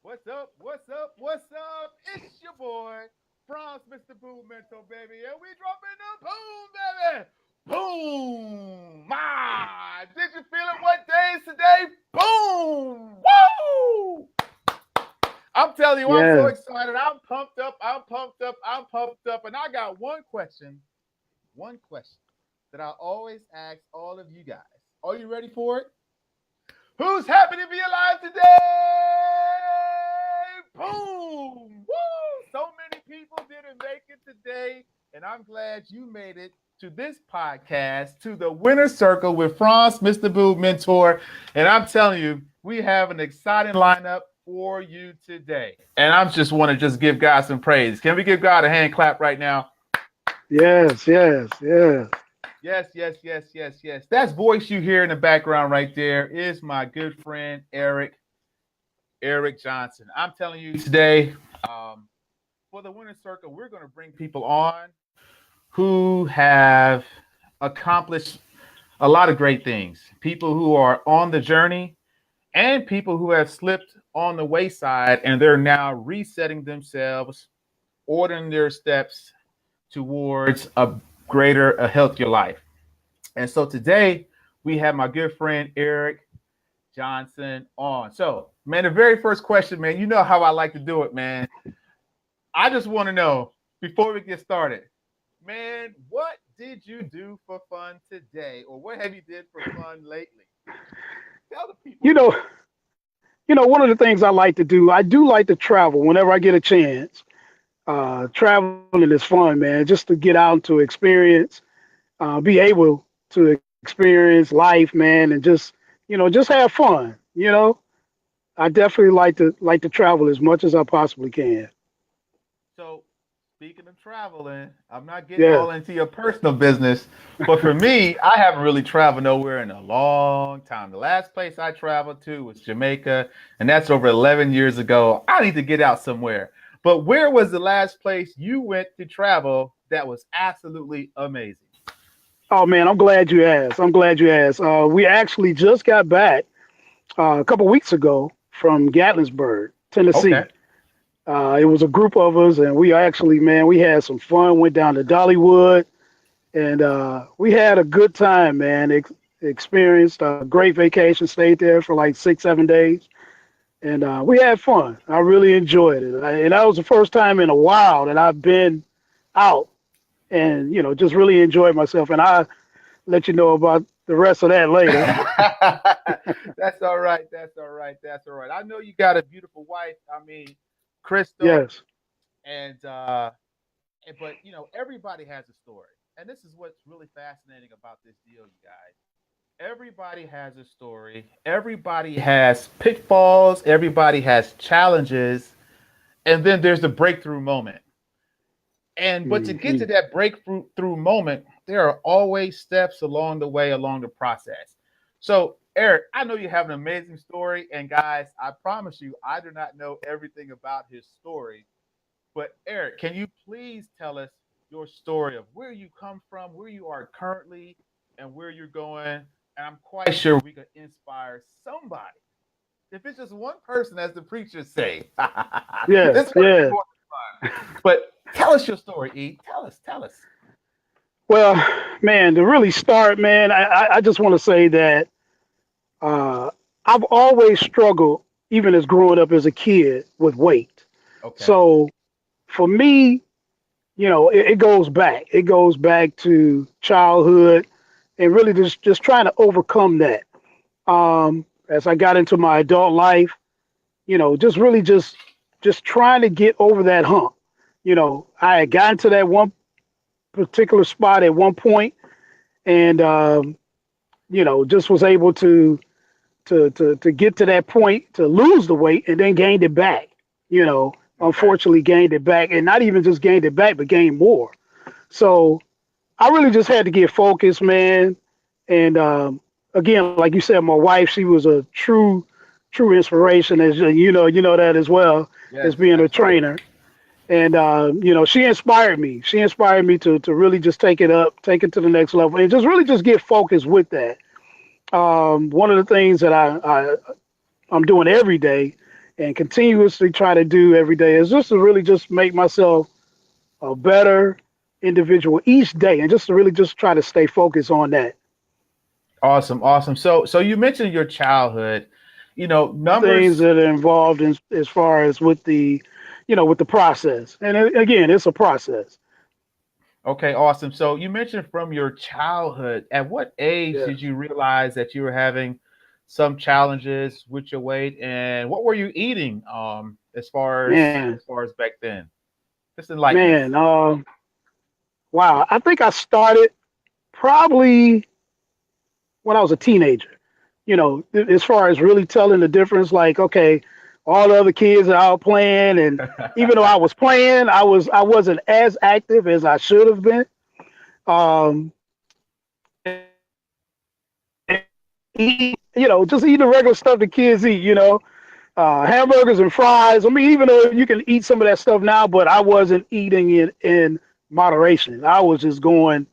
What's up? What's up? What's up? It's your boy, Franz, Mr. Movemento, baby. And we dropping the boom, baby. Boom. My. Did you feel it? What day is today? Boom. Woo. I'm telling you, I'm so Yeah. excited. I'm pumped up. I'm pumped up. I'm pumped up. And I got one question that I always ask all of you guys. Are you ready for it? Who's happy to be alive today? Boom! Woo! So many people didn't make it today, and I'm glad you made it to this podcast, to the Winner Circle with Franz, Mr. Boo Mentor. And I'm telling you, we have an exciting lineup for you today. And I just want to just give God some praise. Can we give God a hand clap right now? Yes. Yes. Yes. Yes, yes, yes, yes, yes. That voice you hear in the background right there is my good friend Eric Johnson. I'm telling you today, for the Winner Circle, we're going to bring people on who have accomplished a lot of great things. People who are on the journey and people who have slipped on the wayside and they're now resetting themselves, ordering their steps towards a healthier life. And so today we have my good friend Eric Johnson on. So, man, the very first question, man, you know how I like to do it, man. I just want to know before we get started, man, what did you do for fun today, or what have you did for fun lately? Tell the people, You man. know, one of the things I like to do, I do like to travel whenever I get a chance. Traveling is fun, man, just to get out and to experience, be able to experience life, man, and just have fun. I definitely like to travel as much as I possibly can. So, speaking of traveling, I'm not getting Yeah. all into your personal business, but for me, I haven't really traveled nowhere in a long time. The last place I traveled to was Jamaica, and that's over 11 years ago. I need to get out somewhere. But where was the last place you went to travel that was absolutely amazing? Oh man, I'm glad you asked. I'm glad you asked. We actually just got back a couple weeks ago from Gatlinburg, Okay. Tennessee. It was a group of us, and we actually, man, we had some fun. Went down to Dollywood, and we had a good time, man. Experienced a great vacation. Stayed there for like 6, 7 days, and we had fun. I really enjoyed it, and that was the first time in a while that I've been out, and just really enjoyed myself. And I let you know about the rest of that later. That's all right. That's all right. That's all right. I know you got a beautiful wife. I mean, Crystal, Yes. and but everybody has a story, and this is what's really fascinating about this deal, you guys. Everybody has a story. Everybody has pitfalls. Everybody has challenges, and then there's the breakthrough moment. And but to get Hmm. to that breakthrough moment, there are always steps along the way, along the process. So, Eric, I know you have an amazing story, and guys, I promise you, I do not know everything about his story. But Eric, can you please tell us your story of where you come from, where you are currently, and where you're going? And I'm quite sure we could inspire somebody. If it's just one person, as the preachers say, it's Yes. going to be Yes. more than fun. But tell us your story, E. Tell us. Tell us. Well, man, to really start, man, I just want to say that uh, I've always struggled, even as growing up as a kid, with weight. Okay. So for me, it goes back. It goes back to childhood, and really just trying to overcome that. As I got into my adult life, just really just trying to get over that hump. I had gotten to that one particular spot at one point, and just was able to get to that point to lose the weight and then gained it back. Okay. Unfortunately gained it back, and not even just gained it back, but gained more. So I really just had to get focused, man. And again, like you said, my wife, she was a true inspiration, as you know that as well as Yes, being a absolutely. trainer. And she inspired me. She inspired me to really just take it up, take it to the next level, and just really just get focused with that. One of the things that I'm doing every day and continuously try to do every day is just to really just make myself a better individual each day, and just to really just try to stay focused on that. Awesome, awesome. So you mentioned your childhood. Things Numbers. that are involved in as far as with the, with the process. And again, it's a process. Okay, awesome. So you mentioned from your childhood, at what age Yeah, did you realize that you were having some challenges with your weight, and what were you eating as far as man, back then? Just enlighten us. man. Wow. I think I started probably when I was a teenager. As far as really telling the difference, like, okay, all the other kids are out playing, and even though I was playing, I wasn't as active as I should have been. Um, just eating the regular stuff the kids eat. Hamburgers and fries. I mean, even though you can eat some of that stuff now, but I wasn't eating it in moderation. I was just going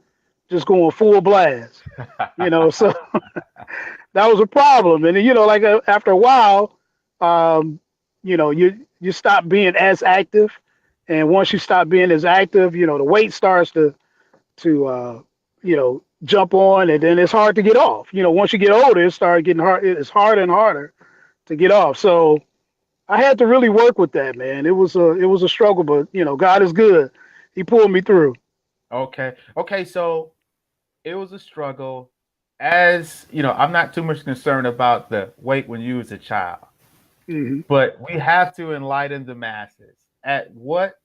full blast. So that was a problem. And like after a while, um, you stop being as active, and once you stop being as active, the weight starts to jump on, and then it's hard to get off. Once you get older, it starts getting hard. It's harder and harder to get off. So I had to really work with that, man. It was a struggle, but God is good. He pulled me through. Okay. Okay. So it was a struggle. As you know, I'm not too much concerned about the weight when you was a child, Hmm. but we have to enlighten the masses. At what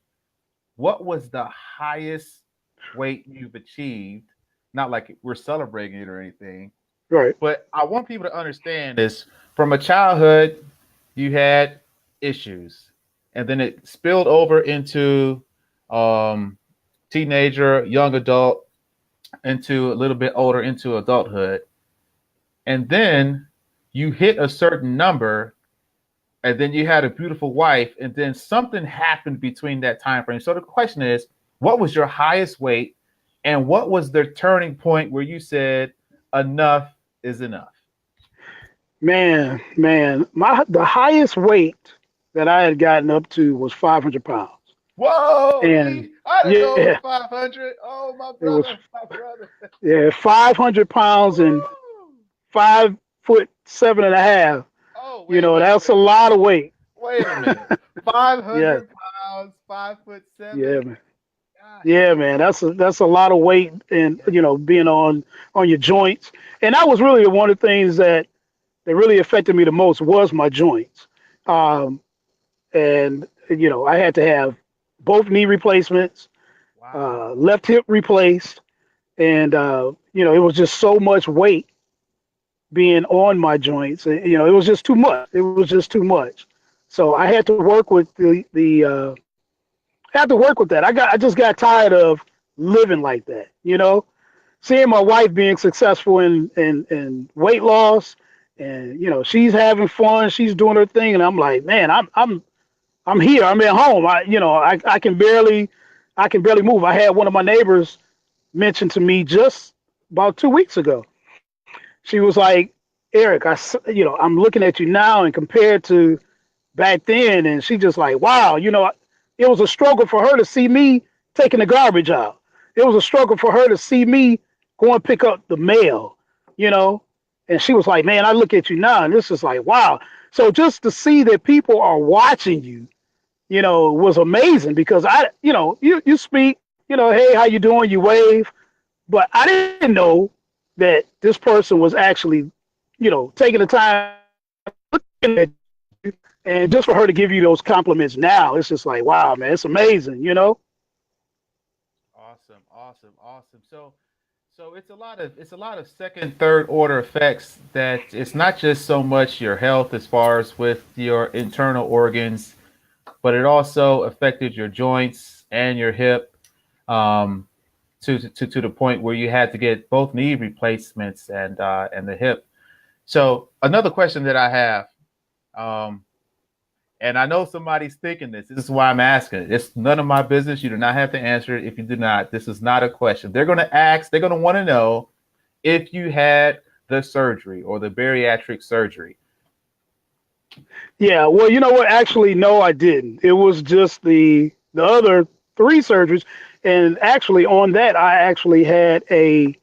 was the highest weight you've achieved? Not like we're celebrating it or anything, Right. but I want people to understand this. From a childhood, you had issues, and then it spilled over into um, teenager, young adult, into a little bit older, into adulthood, and then you hit a certain number, and then you had a beautiful wife, and then something happened between that time frame. So the question is, what was your highest weight, and what was the turning point where you said enough is enough? Man, the highest weight that I had gotten up to was 500 pounds, Whoa, and I didn't know it was yeah, 500. Oh, it was my brother. yeah 500 pounds and Woo! 5 foot 7.5. Oh, wait, That's a lot of weight. wait a minute. Yeah, 500 pounds, 5 foot yeah, seven. man. Gosh. Yeah, man, that's a lot of weight, and being on your joints. And that was really one of the things that really affected me the most was my joints. Um, and I had to have both knee replacements, Wow. left hip replaced, and it was just so much weight being on my joints. It was just too much. It was just too much. So I had to work with the I had to work with that. I just got tired of living like that. Seeing my wife being successful in weight loss, and she's having fun, she's doing her thing, and I'm like, man, I'm here, I'm at home. I can barely move. I had one of my neighbors mention to me just about 2 weeks ago. She was like, Eric, I'm looking at you now and compared to back then, and she just like, wow, it was a struggle for her to see me taking the garbage out. It was a struggle for her to see me go and pick up the mail, you know. And she was like, man, I look at you now, and this is like, wow. So just to see that people are watching you, was amazing, because you speak, hey, how you doing? You wave, but I didn't know that this person was actually, taking the time looking at you, and just for her to give you those compliments now, it's just like, wow, man, it's amazing. Awesome, awesome, awesome. So it's a lot of second, third order effects that it's not just so much your health as far as with your internal organs, but it also affected your joints and your hip, um, to the point where you had to get both knee replacements and the hip. So another question that I have, um, and I know somebody's thinking this. This is why I'm asking. It's none of my business. You do not have to answer it if you do not. This is not a question. They're going to ask. They're going to want to know if you had the surgery or the bariatric surgery. Yeah, well, you know what? Actually, no, I didn't. It was just the other three surgeries, and actually on that, I actually had a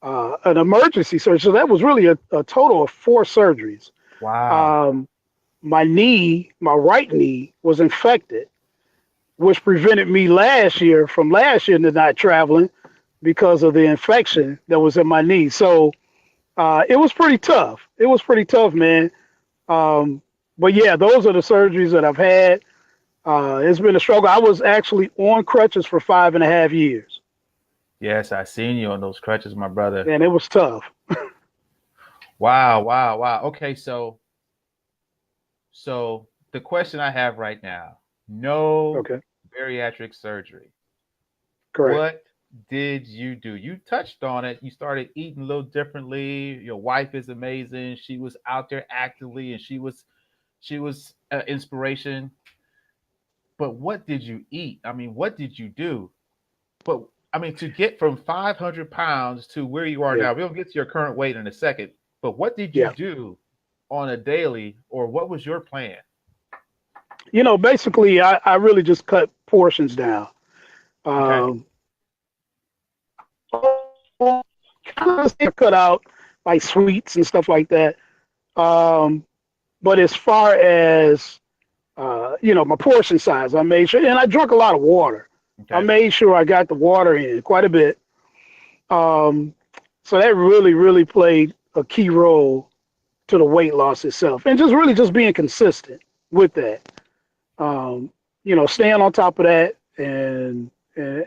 an emergency surgery. So that was really a total of four surgeries. Wow. Um, my knee, my right knee, was infected, which prevented me last year to not traveling because of the infection that was in my knee. So it was pretty tough. It was pretty tough, man. Um, but yeah, those are the surgeries that I've had. It's been a struggle. I was actually on crutches for 5.5 years, Yes, I seen you on those crutches, my brother. and it was tough. Wow, wow, wow. Okay, so the question I have right now, no Okay, bariatric surgery. correct. What did you do? You touched on it. You started eating a little differently. Your wife is amazing. She was out there actively and she was inspiration. But what did you eat? I mean, what did you do? But I mean, to get from 500 pounds to where you are Yeah, now, we'll get to your current weight in a second. But what did you yeah. do on a daily, or what was your plan? Basically, I really just cut portions down. Okay. Um, I cut out like sweets and stuff like that. Um, but as far as my portion size, I made sure, and I drank a lot of water. I Okay. made sure I got the water in quite a bit. Um, so that really, really played a key role to the weight loss itself, and just really just being consistent with that. Um, staying on top of that, and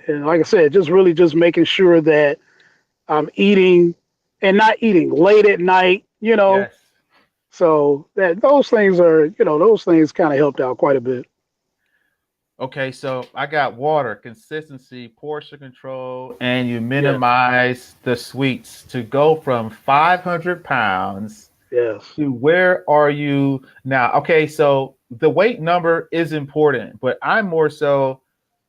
like I said, just really just making sure that I'm eating and not eating late at night. Yes. So that those things kind of helped out quite a bit. Okay, so I got water, consistency, portion control, and you Yes, minimize the sweets to go from 500 pounds yes, to where are you now? Okay, so the weight number is important, but I'm more so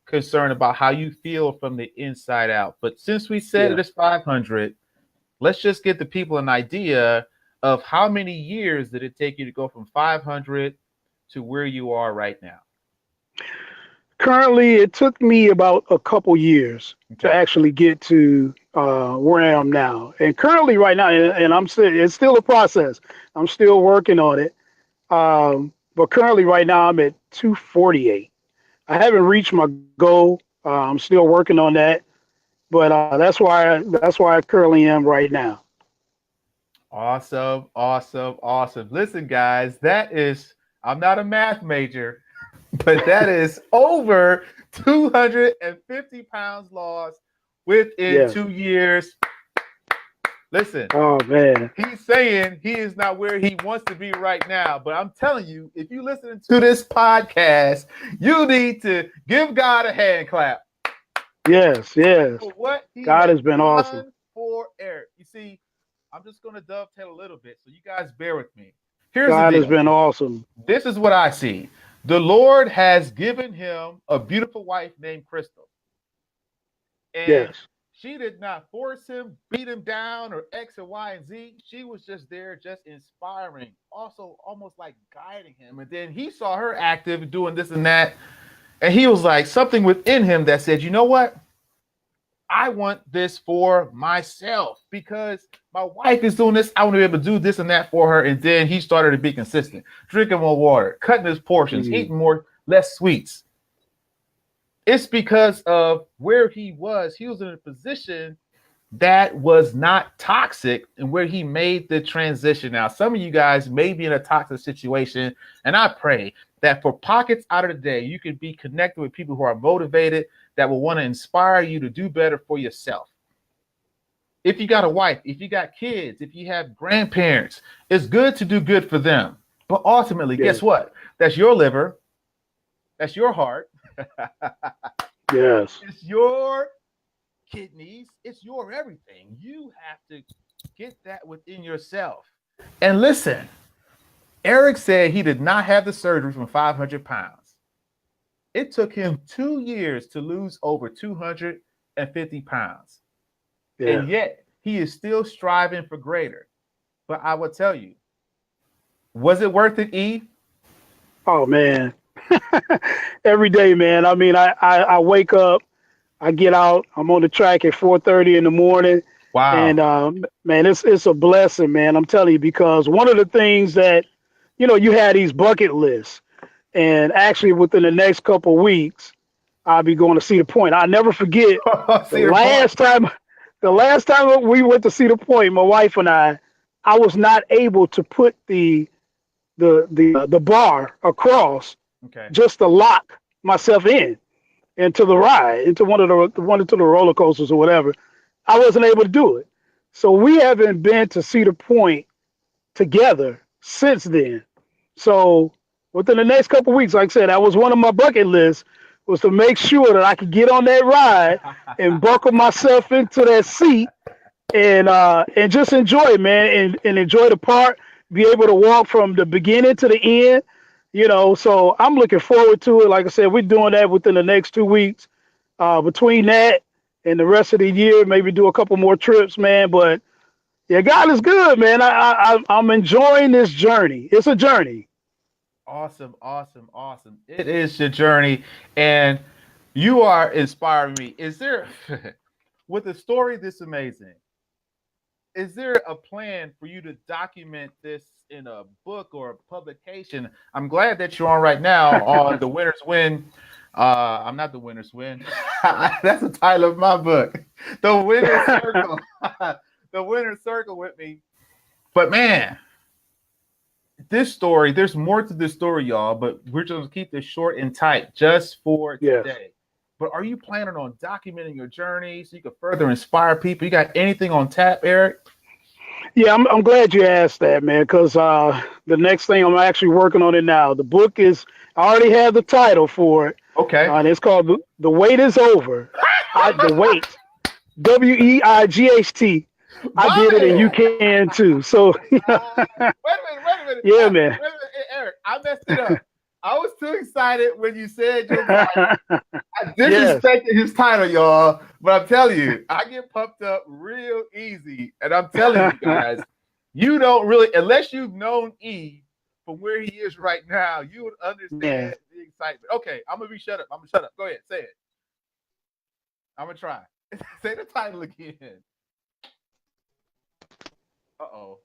concerned about how you feel from the inside out. But since we said yeah. it is 500, let's just give the people an idea of how many years did it take you to go from 500 to where you are right now? Currently, it took me about a couple years to Okay. actually get to where I am now. And currently, right now, and it's still a process. I'm still working on it. But currently, right now, I'm at 248. I haven't reached my goal. I'm still working on that, but that's why I currently am right now. Awesome, awesome, awesome. Listen, guys, I'm not a math major, but that is over 250 pounds lost within Yes. 2 years. Listen, Oh man. he's saying he is not where he wants to be right now, but I'm telling you, if you listen to this podcast, you need to give God a hand clap Yes. Yes. for what he God has has been awesome. done for Eric. You see, I'm just going to dovetail a little bit, so you guys bear with me. Here's the God has deal. been awesome. This is what I see. The Lord has given him a beautiful wife named Crystal. And Yes. she did not force him, beat him down, or X or Y and Z. She was just there, just inspiring, also almost like guiding him. And then he saw her active, doing this and that. And he was like, something within him that said, you know what? I want this for myself because my wife is doing this. I want to be able to do this and that for her. And then he started to be consistent, drinking more water, cutting his portions, Mm. eating more, less sweets. It's because of where he was. He was in a position that was not toxic and where he made the transition. Now, some of you guys may be in a toxic situation, and I pray that for pockets out of the day, you can be connected with people who are motivated, that will want to inspire you to do better for yourself. If you got a wife, if you got kids, if you have grandparents, it's good to do good for them. But ultimately, Yes. guess what? That's your liver, that's your heart, Yes. it's your kidneys, it's your everything. You have to get that within yourself. And listen, Eric said he did not have the surgery from 500 pounds. It took him 2 years to lose over 250 pounds. Yeah. And yet he is still striving for greater. But I will tell you, Was it worth it, E? Oh man, every day, man. I mean, I wake up, I get out, I'm on the track at 4:30 in the morning, and Wow. man, it's a blessing, man. I'm telling you, because one of the things that you had these bucket lists, and actually within the next couple of weeks, I'll be going to Cedar Point. I never forget the Cedar Point. last time, the last time we went to Cedar Point, my wife and I was not able to put the bar across Okay. just to lock myself in into the ride, into one into the roller coasters or whatever. I wasn't able to do it. So we haven't been to Cedar Point together since then. So within the next couple of weeks, like I said, that was one of my bucket lists, was to make sure that I could get on that ride and buckle myself into that seat and just enjoy it, man, and enjoy the park, be able to walk from the beginning to the end, So I'm looking forward to it. Like I said, we're doing that within the next 2 weeks. Between that and the rest of the year, maybe do a couple more trips, man. But yeah, God is good, man. I'm enjoying this journey. It's a journey. Awesome, awesome, awesome. It is your journey, and you are inspiring me. Is there, with a story this amazing, is there a plan for you to document this in a book or a publication? I'm glad that you're on right now on The Winners Win. I'm not The Winners Win. That's the title of my book. The Winner's Circle. The Winner's Circle with me. But man, this story, there's more to this story, y'all, but we're just gonna keep this short and tight just for Yes. today. But are you planning on documenting your journey so you can further inspire people? You got anything on tap, Eric? Yeah, I'm glad you asked that, man, because the next thing I'm actually working on it now. The book I already have the title for it. Okay. And it's called The Wait is Over. The Wait, WEIGHT. I did it and you can too. So, Wait a minute. yeah, Wait man. a minute, Eric, I messed it up. I was too excited when you said your title. I disrespected his title, y'all. But I'm telling you, I get pumped up real easy. And I'm telling you guys, you don't really, unless you've known E from where he is right now, you would understand the excitement. Okay, I'm going to be shut up. Go ahead, say it. I'm going to try. Say the title again. Uh-oh.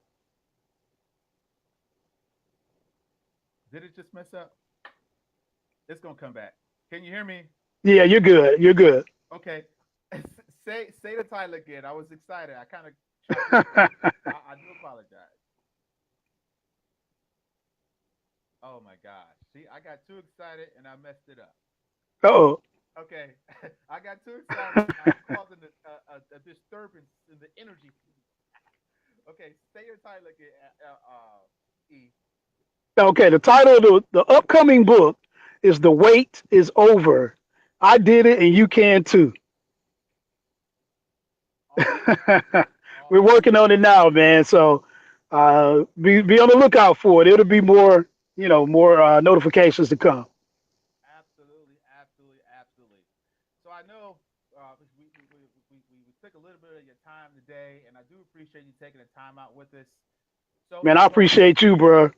Did it just mess up? It's going to come back. Can you hear me? Yeah, you're good. You're good. Okay. Say the title again. I was excited. I kind of I do apologize. Oh my gosh. See, I got too excited and I messed it up. Oh. Okay. I got too excited and I caused a disturbance in the energy. Okay, say your title again, E. Okay, the title of the upcoming book is The Wait is Over. I did it and you can too. We're working on it now, man. So be on the lookout for it. It'll be more, more notifications to come. Absolutely. So I know we took a little bit of your time today, and I do appreciate you taking the time out with us. So, Man, I appreciate you, bro.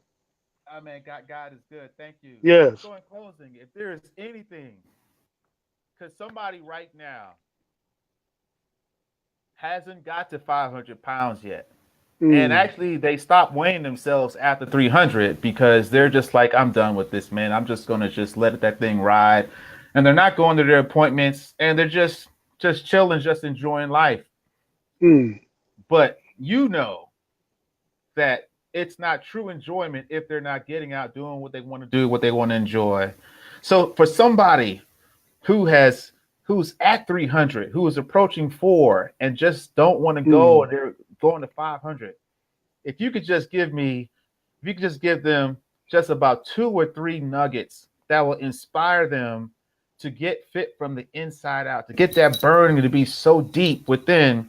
Man, God is good. Thank you. Yes. So in closing, if there is anything, because somebody right now hasn't got to 500 pounds yet. And actually, they stop weighing themselves after 300 because they're just like, I'm done with this, man. I'm just going to just let that thing ride. And they're not going to their appointments, and they're just chilling, just enjoying life. But you know that it's not true enjoyment if they're not getting out, doing what they want to do, what they want to enjoy. So for somebody who's at 300, who is approaching 4 and just don't want to go, and they're going to 500, if you could just give them just about 2 or 3 nuggets that will inspire them to get fit from the inside out, to get that burning to be so deep within,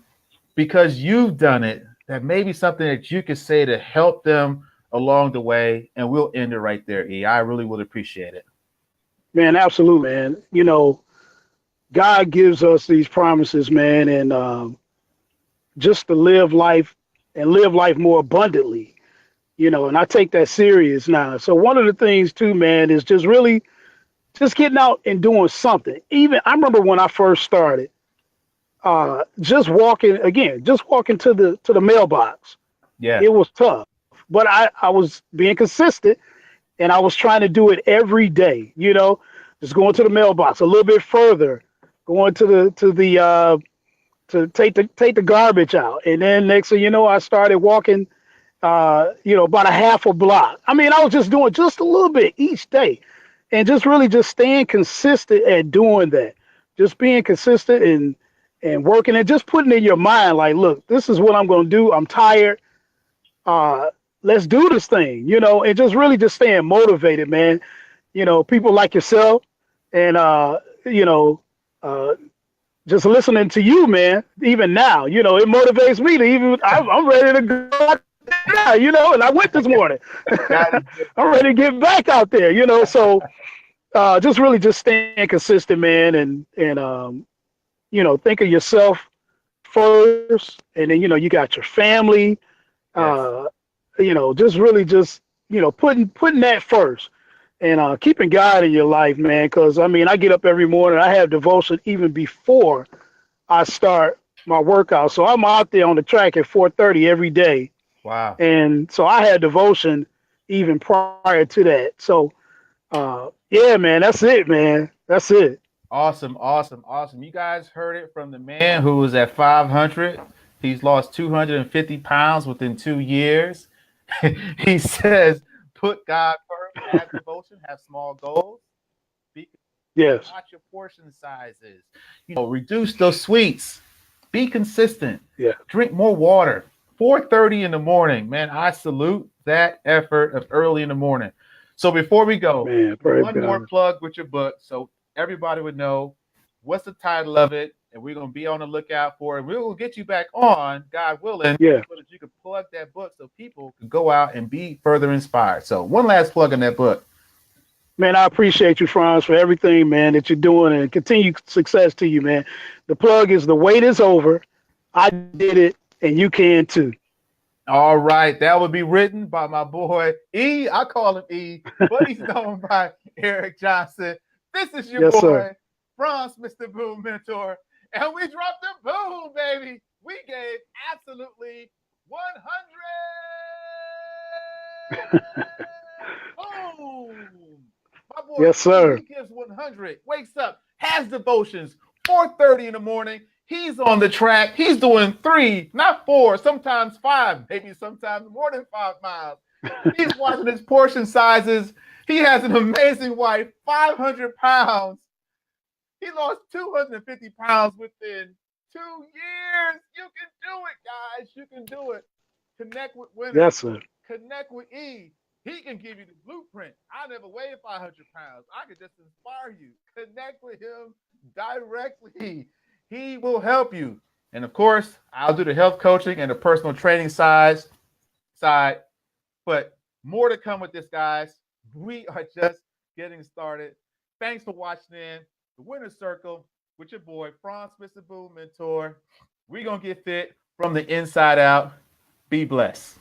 because you've done it, that maybe something that you could say to help them along the way. And we'll end it right there, E. I really would appreciate it. Man, absolutely, man. God gives us these promises, man, and just to live life more abundantly. And I take that serious now. So one of the things too, man, is just really just getting out and doing something. Even I remember when I first started, just walking to the mailbox. Yeah. It was tough, but I was being consistent and I was trying to do it every day, just going to the mailbox a little bit further, going to take the garbage out. And then next thing you know, I started walking about a half a block. I mean, I was just doing just a little bit each day and just really just staying consistent at doing that. Just being consistent and working and just putting in your mind like, look, this is what I'm going to do. I'm tired. Uh, let's do this thing, and just really just staying motivated, man. People like yourself and uh, just listening to you, man. Even now, it motivates me to even. I'm ready to go out there, and I went this morning. I'm ready to get back out there, So just really just staying consistent, man, and think of yourself first, and then you got your family. Yes. Just really just putting that first, and keeping God in your life, man. Because I mean, I get up every morning. I have devotion even before I start my workout. So I'm out there on the track at 4:30 every day, Wow. and so I had devotion even prior to that. So yeah, man, that's it, man. That's it. Awesome, awesome, awesome. You guys heard it from the man who was at 500. He's lost 250 pounds within 2 years. He says, put God first, have devotion, have small goals, be Yes. watch your portion sizes, reduce those sweets, be consistent, Yeah. drink more water. 4:30 in the morning, man. I salute that effort of early in the morning. So before we go, Man, praise one more God. plug with your book, so everybody would know what's the title of it, and we're gonna be on the lookout for it. We will get you back on, God willing, Yeah. so that you can plug that book so people can go out and be further inspired. So one last plug in that book. Man, I appreciate you, Franz, for everything, man, that you're doing, and continued success to you, man. The plug is The Wait Is Over. I did it, and you can too. All right, that would be written by my boy E. I call him E, but he's known by Eric Johnson. This is your Yes, boy, sir. Franz, Mr. Boom Mentor, and we dropped the boom, baby. We gave absolutely 100. Boom. My boy Yes, E, sir. he gives 100, wakes up, has devotions, 4:30 in the morning. He's on the track. He's doing 3, not 4, sometimes 5, maybe sometimes more than 5 miles. He's watching his portion sizes. He has an amazing wife, 500 pounds. He lost 250 pounds within 2 years. You can do it, guys. You can do it. Connect with winners. Yes, sir. Connect with E. He can give you the blueprint. I never weighed 500 pounds. I could just inspire you. Connect with him directly. He will help you. And of course, I'll do the health coaching and the personal training side. But more to come with this, guys. We are just getting started. Thanks for watching in the Winner's Circle with your boy, Franz, Mr. Boom Mentor. We're going to get fit from the inside out. Be blessed.